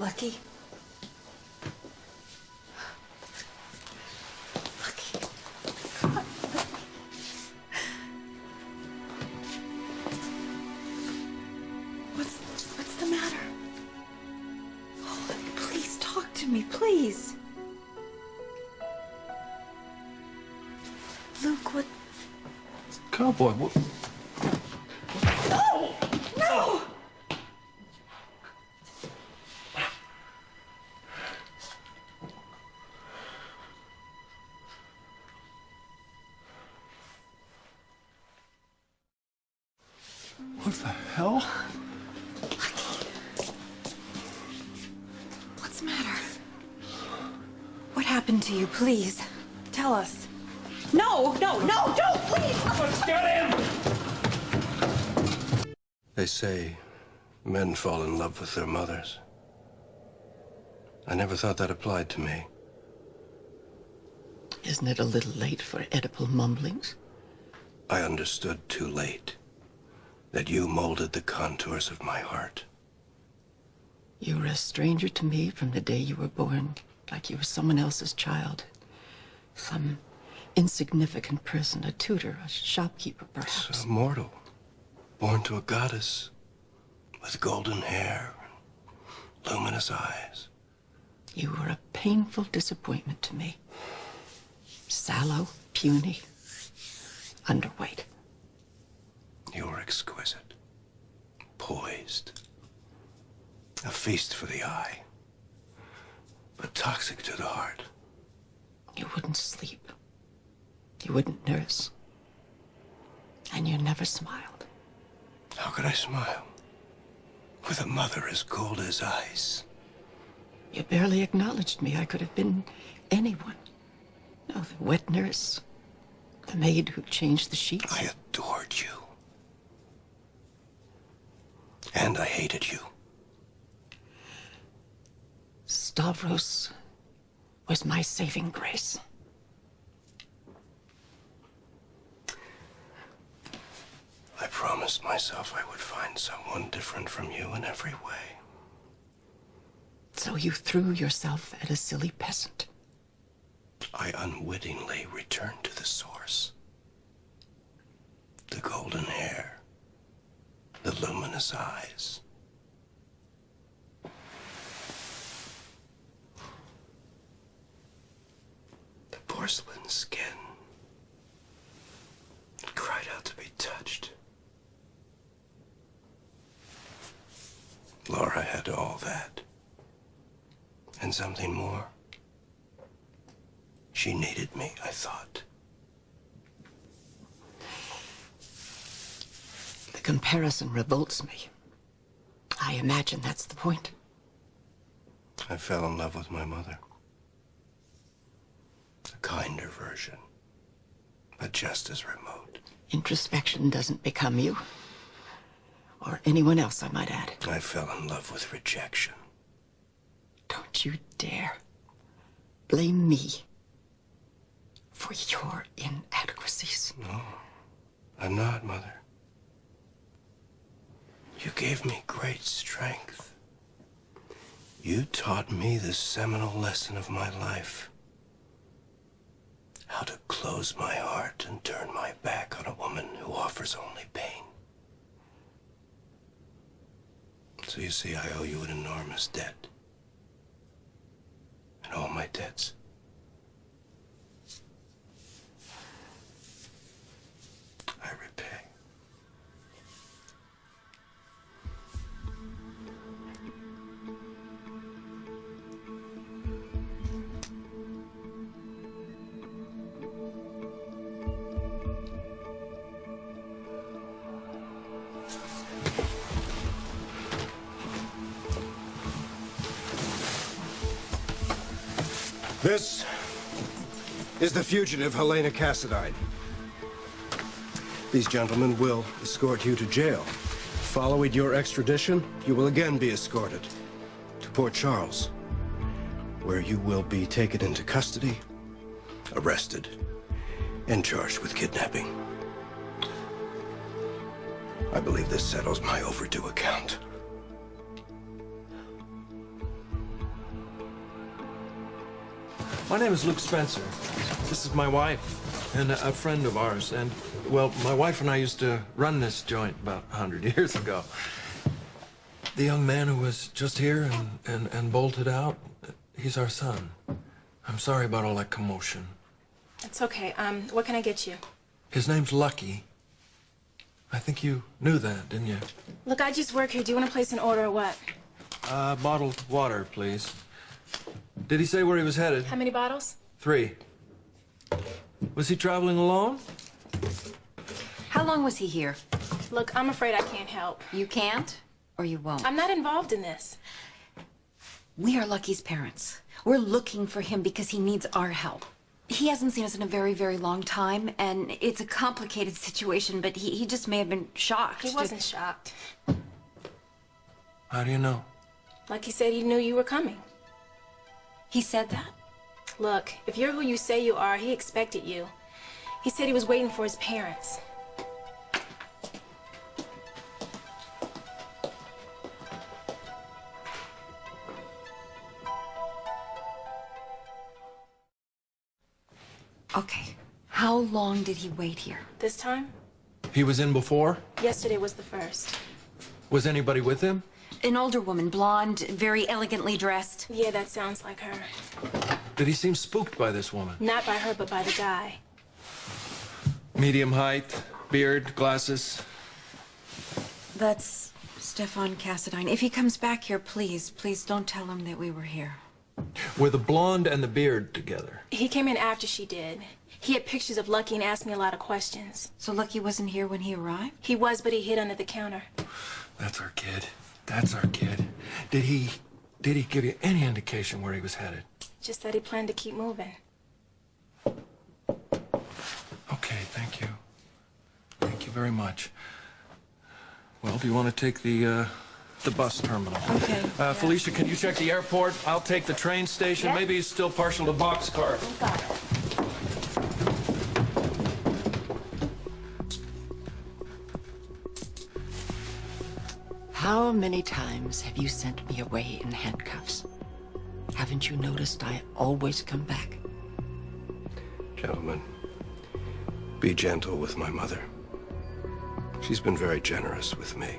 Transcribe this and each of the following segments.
Lucky? Lucky. God. What's the matter? Oh, please talk to me, please. Luke, what? Cowboy, what? No! No! What the hell? Lucky. What's the matter? What happened to you? Please, tell us. No, don't, please! Let's get him! They say men fall in love with their mothers. I never thought that applied to me. Isn't it a little late for edible mumblings? I understood too late that you molded the contours of my heart. You were a stranger to me from the day you were born, like you were someone else's child. Some insignificant person, a tutor, a shopkeeper, perhaps. A mortal, born to a goddess, with golden hair and luminous eyes. You were a painful disappointment to me. Sallow, puny, underweight. You were exquisite, poised, a feast for the eye, but toxic to the heart. You wouldn't sleep. You wouldn't nurse. And you never smiled. How could I smile with a mother as cold as ice? You barely acknowledged me. I could have been anyone. No, the wet nurse, the maid who changed the sheets. I adored you. And I hated you. Stavros was my saving grace. I promised myself I would find someone different from you in every way. So you threw yourself at a silly peasant. I unwittingly returned to the source. The golden hair, the luminous eyes. The porcelain skin. It cried out to be touched. Laura had all that. And something more. She needed me, I thought. The comparison revolts me. I imagine that's the point. I fell in love with my mother. A kinder version, but just as remote. Introspection doesn't become you. Or anyone else, I might add. I fell in love with rejection. Don't you dare blame me for your inadequacies. No, I'm not, Mother. You gave me great strength. You taught me the seminal lesson of my life. How to close my heart and turn my back on a woman who offers only pain. So you see, I owe you an enormous debt. And all my debts. I repay. This is the fugitive Helena Cassadine. These gentlemen will escort you to jail. Following your extradition, you will again be escorted to Port Charles, where you will be taken into custody, arrested, and charged with kidnapping. I believe this settles my overdue account. My name is Luke Spencer. This is my wife and a friend of ours. And, well, my wife and I used to run this joint about 100 years ago. The young man who was just here and bolted out, he's our son. I'm sorry about all that commotion. It's okay. What can I get you? His name's Lucky. I think you knew that, didn't you? Look, I just work here. Do you want to place an order or what? Bottled water, please. Did he say where he was headed? How many bottles? 3. Was he traveling alone? How long was he here? Look, I'm afraid I can't help. You can't, or you won't. I'm not involved in this. We are Lucky's parents. We're looking for him because he needs our help. He hasn't seen us in a very, very long time, and it's a complicated situation, but he just may have been shocked. He wasn't shocked. How do you know? Like he said he knew you were coming. He said that? Look, if you're who you say you are, he expected you. He said he was waiting for his parents. Okay. How long did he wait here? This time? He was in before? Yesterday was the first. Was anybody with him? An older woman, blonde, very elegantly dressed. Yeah, that sounds like her. Did he seem spooked by this woman? Not by her, but by the guy. Medium height, beard, glasses. That's Stefan Cassadine. If he comes back here, please don't tell him that we were here. Were the blonde and the beard together? He came in after she did. He had pictures of Lucky and asked me a lot of questions. So Lucky wasn't here when he arrived? He was, but he hid under the counter. That's our kid. That's our kid. Did he give you any indication where he was headed? Just that he planned to keep moving. Okay, thank you. Thank you very much. Well, do you want to take the bus terminal? Okay. Felicia, can you check the airport? I'll take the train station. Yeah. Maybe he's still partial to boxcar. Got it. How many times have you sent me away in handcuffs? Haven't you noticed I always come back? Gentlemen, be gentle with my mother. She's been very generous with me.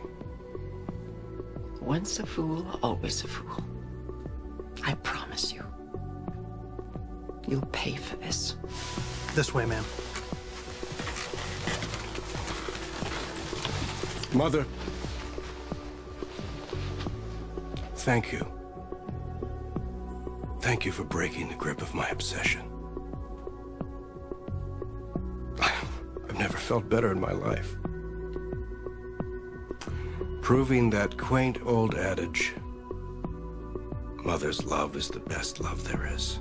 Once a fool, always a fool. I promise you. You'll pay for this. This way, ma'am. Mother, thank you. Thank you for breaking the grip of my obsession. I've never felt better in my life. Proving that quaint old adage, mother's love is the best love there is.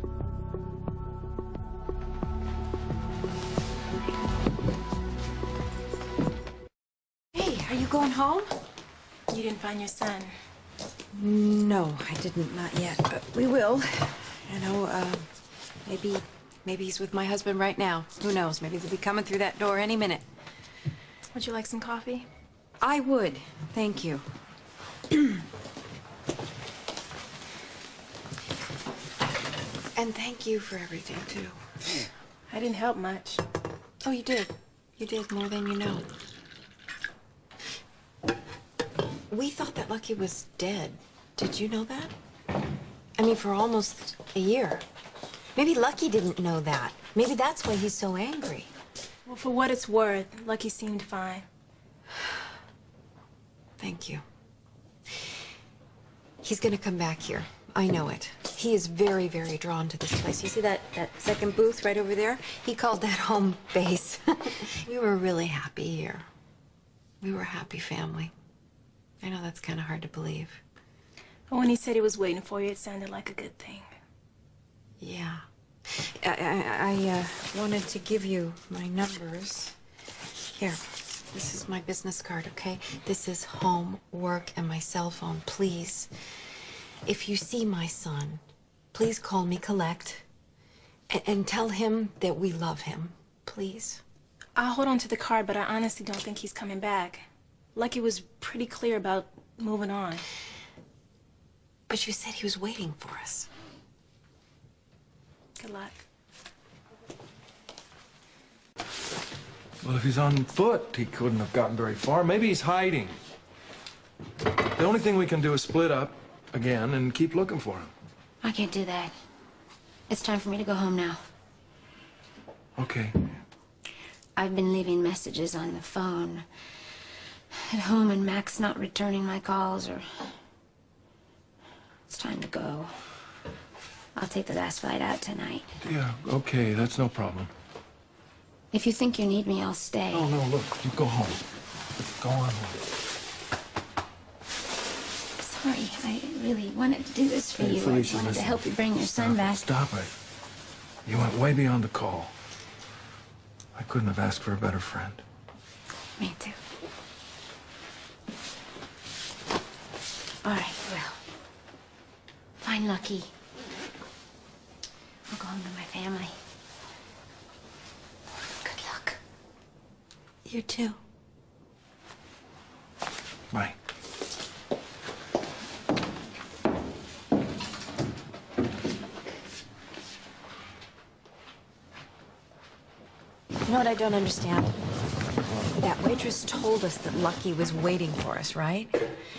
Hey, are you going home? You didn't find your son. No, I didn't, not yet, but we will. You know, maybe he's with my husband right now. Who knows? Maybe they'll be coming through that door any minute. Would you like some coffee? I would. Thank you. And thank you for everything, too. I didn't help much. Oh, you did. You did more than you know. We thought that Lucky was dead. Did you know that? I mean, for almost a year. Maybe Lucky didn't know that. Maybe that's why he's so angry. Well, for what it's worth, Lucky seemed fine. Thank you. He's gonna come back here. I know it. He is very, very drawn to this place. You see that second booth right over there? He called that home base. We were really happy here. We were a happy family. I know that's kind of hard to believe. But when he said he was waiting for you, it sounded like a good thing. Yeah. I wanted to give you my numbers. Here, this is my business card, okay? This is home, work, and my cell phone. Please, if you see my son, please call me Collect and tell him that we love him, please. I'll hold on to the card, but I honestly don't think he's coming back. Lucky was pretty clear about moving on. But you said he was waiting for us. Good luck. Well, if he's on foot, he couldn't have gotten very far. Maybe he's hiding. The only thing we can do is split up again and keep looking for him. I can't do that. It's time for me to go home now. Okay. I've been leaving messages on the phone at home, and Mac's not returning my calls, or... It's time to go. I'll take the last flight out tonight. Yeah, okay, that's no problem. If you think you need me, I'll stay. Oh, no, look, you go home. Go on home. Sorry, I really wanted to do this for Hey, you. Felicia, I wanted to listen. help you bring your son back. Stop it. You went way beyond the call. I couldn't have asked for a better friend. Me too. All right, well, find Lucky. I'll go home to my family. Good luck. You too. Bye. You know what I don't understand? That waitress told us that Lucky was waiting for us, right?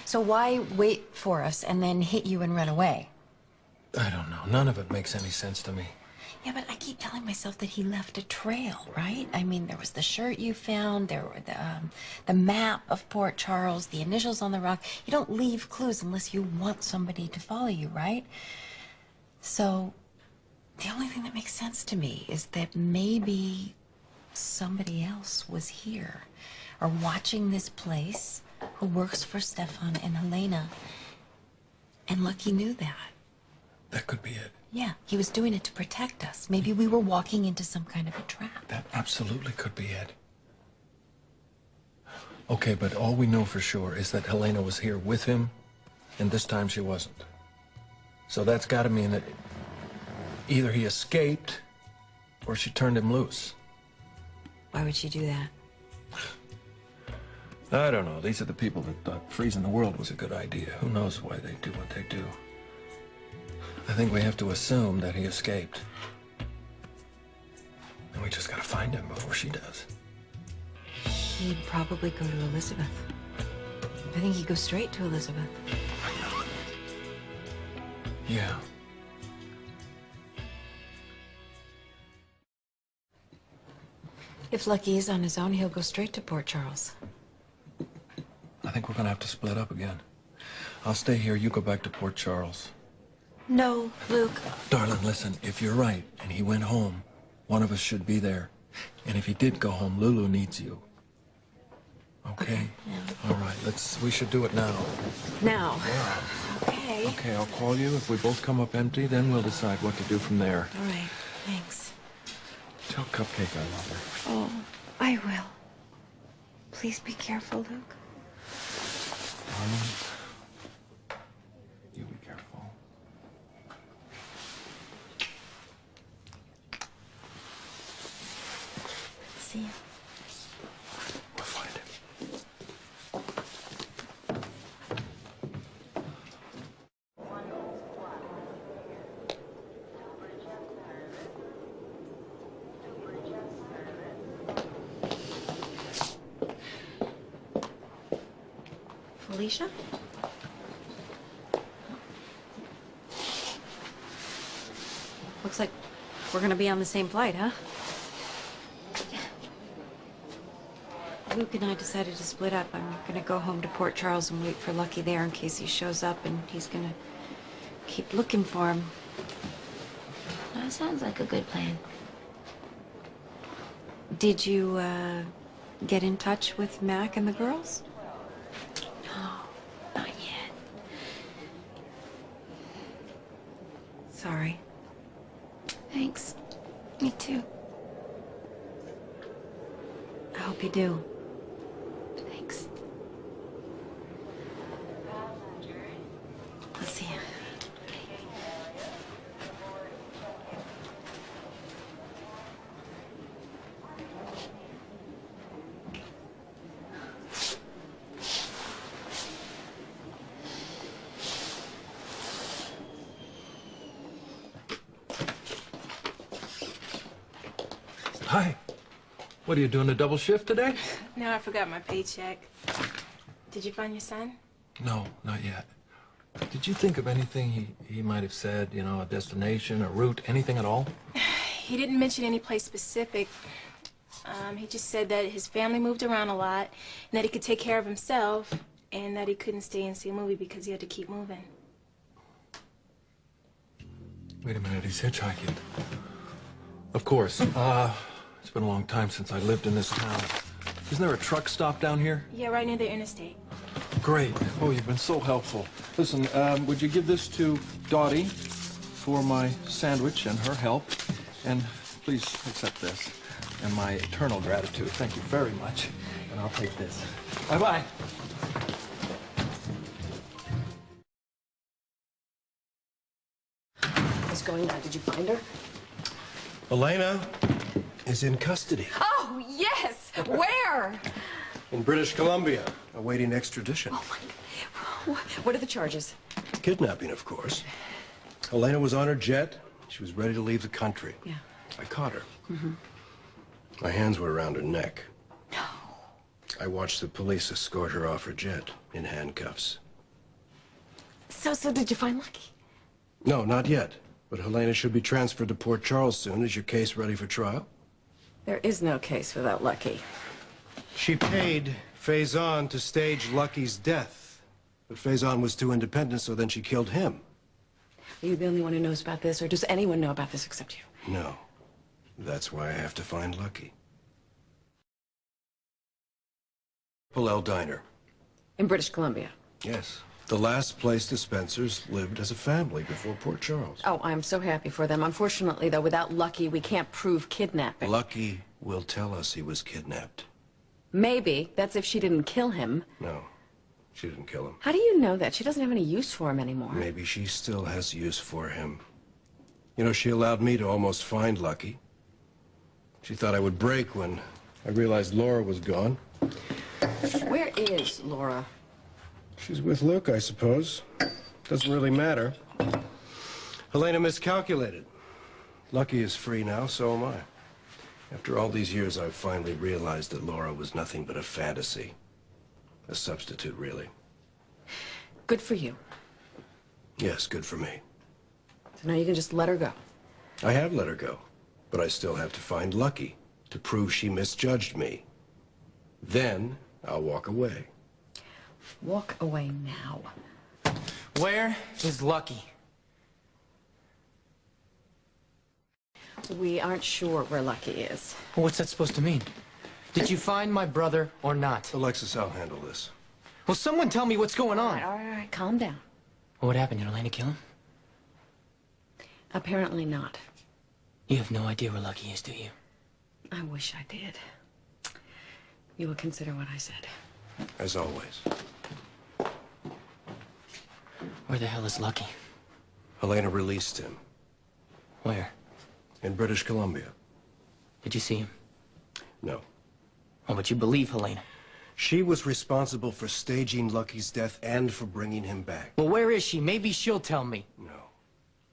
So why wait for us and then hit you and run away? I don't know. None of it makes any sense to me. Yeah, but I keep telling myself that he left a trail, right? I mean, there was the shirt you found, there were the map of Port Charles, the initials on the rock. You don't leave clues unless you want somebody to follow you, right? So the only thing that makes sense to me is that maybe somebody else was here or watching this place who works for Stefan and Helena, and Lucky knew that. That could be it. Yeah, he was doing it to protect us. Maybe we were walking into some kind of a trap. That absolutely could be it. Okay, but all we know for sure is that Helena was here with him, and this time she wasn't. So that's got to mean that either he escaped or she turned him loose. Why would she do that? I don't know. These are the people that thought freezing the world was a good idea. Who knows why they do what they do. I think we have to assume that he escaped. And we just gotta find him before she does. He'd probably go to Elizabeth. I think he'd go straight to Elizabeth. Yeah. If Lucky is on his own, he'll go straight to Port Charles. I think we're gonna have to split up again. I'll stay here, you go back to Port Charles. No, Luke. Darling, listen, if you're right and he went home, one of us should be there. And if he did go home, Lulu needs you. Okay? Yeah. All right, we should do it now. Now. Yeah. Okay. Okay, I'll call you. If we both come up empty, then we'll decide what to do from there. All right, thanks. Tell Cupcake I love her. Oh, I will. Please be careful, Luke. You be careful. See you. We'll find him. Felicia? Looks like we're gonna be on the same flight, huh? Luke and I decided to split up. I'm gonna go home to Port Charles and wait for Lucky there in case he shows up, and he's gonna keep looking for him. That sounds like a good plan. Did you, get in touch with Mac and the girls? No, not yet. Sorry. Thanks. Me too. I hope you do. Thanks. I'll see you. Hi. What are you doing, a double shift today? No, I forgot my paycheck. Did you find your son? No, not yet. Did you think of anything he might have said, you know, a destination, a route, anything at all? He didn't mention any place specific. He just said that his family moved around a lot, and that he could take care of himself, and that he couldn't stay and see a movie because he had to keep moving. Wait a minute, he's hitchhiking. Of course. It's been a long time since I lived in this town. Isn't there a truck stop down here? Yeah, right near the interstate. Great. Oh, you've been so helpful. Listen, would you give this to Dottie for my sandwich and her help? And please accept this and my eternal gratitude. Thank you very much. And I'll take this. Bye-bye. What's going on? Did you find her? Helena is in custody Oh, yes! Where? in British Columbia, awaiting extradition. Oh, my... What are the charges? Kidnapping, of course. Helena was on her jet. She was ready to leave the country. Yeah. I caught her. My hands were around her neck. No. I watched the police escort her off her jet in handcuffs. So did you find Lucky? No, not yet. But Helena should be transferred to Port Charles soon. Is your case ready for trial? There is no case without Lucky. She paid Faison to stage Lucky's death. But Faison was too independent, so then she killed him. Are you the only one who knows about this, or does anyone know about this except you? No. That's why I have to find Lucky. Pallel Diner. In British Columbia. Yes. The last place the Spencers lived as a family before Port Charles. Oh, I'm so happy for them. Unfortunately, though, without Lucky, we can't prove kidnapping. Lucky will tell us he was kidnapped. Maybe. That's if she didn't kill him. No, she didn't kill him. How do you know that? She doesn't have any use for him anymore. Maybe she still has use for him. You know, she allowed me to almost find Lucky. She thought I would break when I realized Laura was gone. Where is Laura? She's with Luke, I suppose. Doesn't really matter. Helena miscalculated. Lucky is free now, so am I. After all these years, I've finally realized that Laura was nothing but a fantasy. A substitute, really. Good for you. Yes, good for me. So now you can just let her go. I have let her go, but I still have to find Lucky to prove she misjudged me. Then I'll walk away. Walk away now. Where is Lucky? We aren't sure where Lucky is. Well, what's that supposed to mean? Did you find my brother or not? Alexis, I'll handle this. Will someone tell me what's going on? All right, calm down. What happened? Did Helena kill him? Apparently not. You have no idea where Lucky is, do you? I wish I did. You will consider what I said. As always. Where the hell is Lucky? Helena released him Where? in British Columbia. Did you see him? No. Oh, but you believe Helena. She was responsible for staging Lucky's death and for bringing him back. Well, where is she? Maybe she'll tell me. No.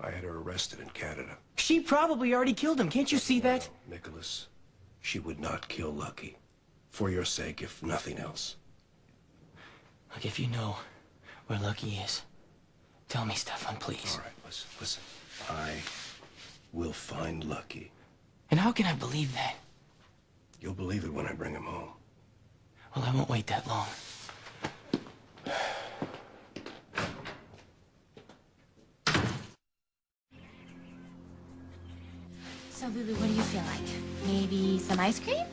I had her arrested in Canada. She probably already killed him. Can't you see that? No, Nicholas, she would not kill Lucky. For your sake, if nothing else. Look, if you know where Lucky is, tell me, Stefan, please. All right, listen. I will find Lucky. And how can I believe that? You'll believe it when I bring him home. Well, I won't wait that long. So, Lulu, what do you feel like? Maybe some ice cream?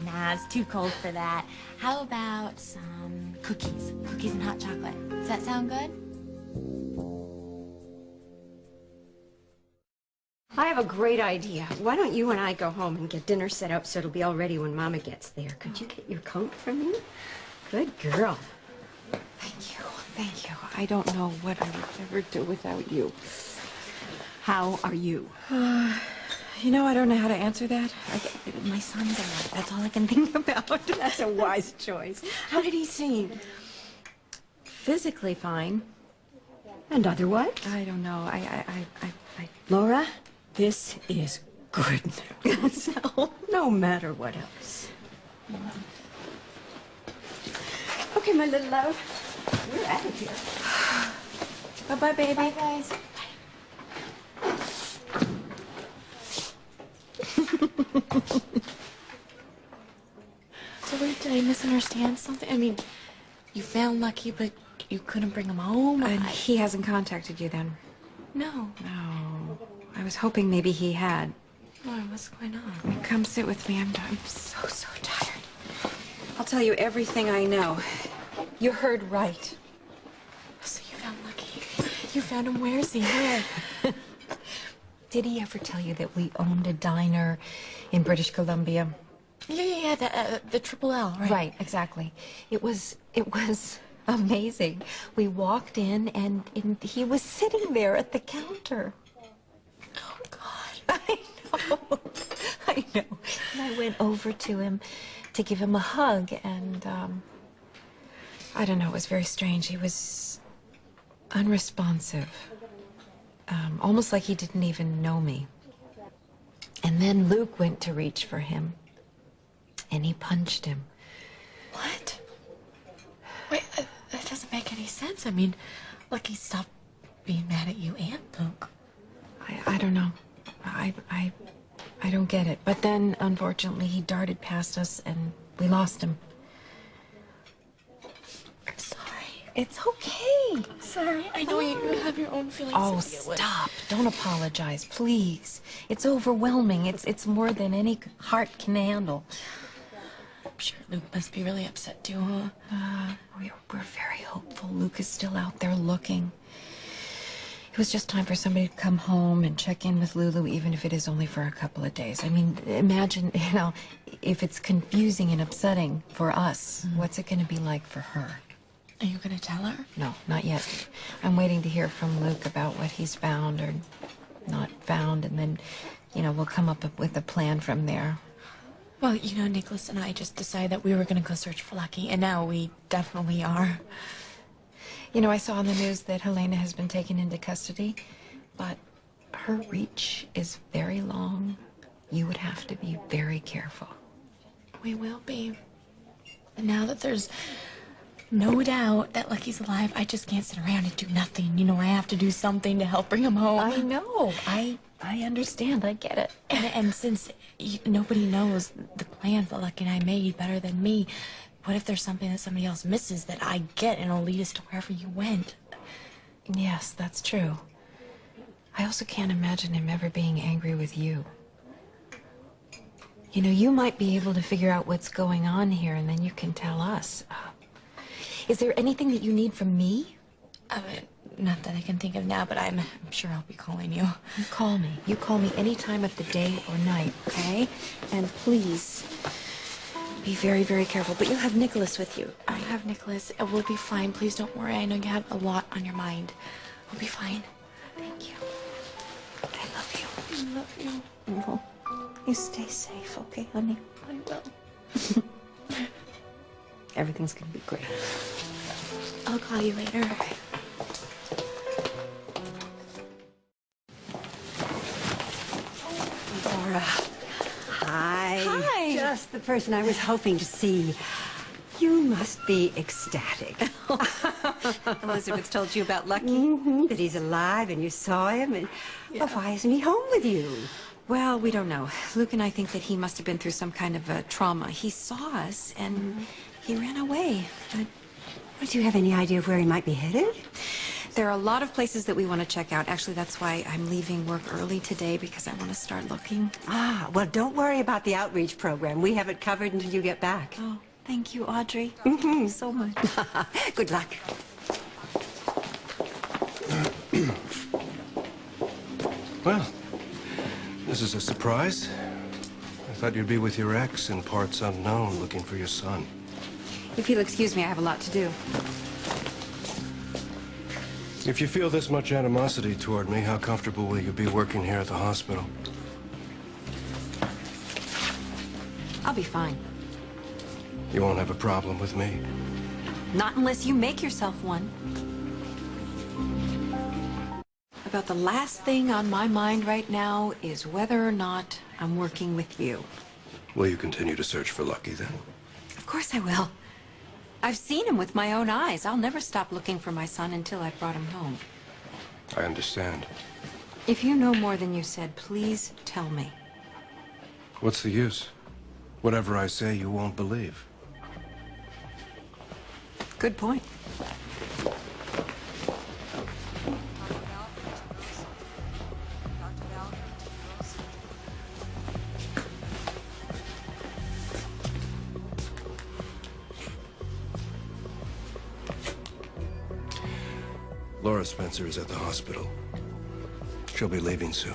Nah, it's too cold for that. How about some cookies? Cookies and hot chocolate. Does that sound good? I have a great idea. Why don't you and I go home and get dinner set up so it'll be all ready when Mama gets there? Could you get your coat for me? Good girl. Thank you. I don't know what I would ever do without you. How are you? You know, I don't know how to answer that. My son's alive. That's all I can think about. That's a wise choice. How did he seem? Physically fine. And otherwise? I don't know. Laura, this is goodness. No matter what else. Okay, my little love. We're out of here. Bye-bye, baby. Bye, guys. So wait, did I misunderstand something? I mean, you found Lucky, but you couldn't bring him home? And he hasn't contacted you then? No. No. I was hoping maybe he had. Why? What's going on? Come sit with me. I'm so tired. I'll tell you everything I know. You heard right. So you found Lucky. You found him. Where is he? Where? Did he ever tell you that we owned a diner in British Columbia? Yeah, the Triple L, right? Right, exactly. It was amazing. We walked in and he was sitting there at the counter. Oh, God. I know. And I went over to him to give him a hug, and I don't know, it was very strange. He was unresponsive, almost like he didn't even know me. And then Luke went to reach for him, and he punched him. What? Wait, that doesn't make any sense. I mean, Lucky stopped being mad at you and Luke. I don't know. I don't get it. But then, unfortunately, he darted past us, and we lost him. I'm sorry. It's okay. Sorry. I know you have your own feelings. Oh, to deal with. stop. Don't apologize, please. It's overwhelming. It's more than any heart can handle. I'm sure Luke must be really upset too, huh? We're very hopeful. Luke is still out there looking. It was just time for somebody to come home and check in with Lulu, even if it is only for a couple of days. I mean, imagine, if it's confusing and upsetting for us, what's it going to be like for her? Are you going to tell her? No, not yet. I'm waiting to hear from Luke about what he's found or not found, and then, we'll come up with a plan from there. Well, Nicholas and I just decided that we were going to go search for Lucky, and now we definitely are. I saw on the news that Helena has been taken into custody, but her reach is very long. You would have to be very careful. We will be. And now that there's no doubt that Lucky's alive, I just can't sit around and do nothing. I have to do something to help bring him home. I know. I understand. I get it. And since nobody knows the plan that Lucky and I made better than me, what if there's something that somebody else misses that I get and it'll lead us to wherever you went? Yes, that's true. I also can't imagine him ever being angry with you. You might be able to figure out what's going on here, and then you can tell us. Is there anything that you need from me? Not that I can think of now, but I'm sure I'll be calling you. You call me. You call me any time of the day or night, okay? And please, be very, very careful. But you'll have Nicholas with you. I have Nicholas. We'll be fine. Please don't worry. I know you have a lot on your mind. We'll be fine. Thank you. I love you. I love you. Oh, you stay safe, okay, honey? I will. Everything's gonna be great. I'll call you later. Okay. Laura. Hi. Hi. Just the person I was hoping to see. You must be ecstatic. Elizabeth told you about Lucky? That he's alive and you saw him. And well, why isn't he home with you? Well, we don't know. Luke and I think that he must have been through some kind of a trauma. He saw us and he ran away. Do you have any idea of where he might be headed? There are a lot of places that we want to check out. Actually, that's why I'm leaving work early today, because I want to start looking. Ah, well, don't worry about the outreach program. We have it covered until you get back. Oh, thank you, Audrey. Thank you so much. Good luck. Well, this is a surprise. I thought you'd be with your ex in parts unknown looking for your son. If you'll excuse me, I have a lot to do. If you feel this much animosity toward me, how comfortable will you be working here at the hospital? I'll be fine. You won't have a problem with me. Not unless you make yourself one. About the last thing on my mind right now is whether or not I'm working with you. Will you continue to search for Lucky, then? Of course I will. I've seen him with my own eyes. I'll never stop looking for my son until I've brought him home. I understand. If you know more than you said, please tell me. What's the use? Whatever I say, you won't believe. Good point. Laura Spencer is at the hospital. She'll be leaving soon.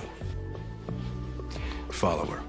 Follow her.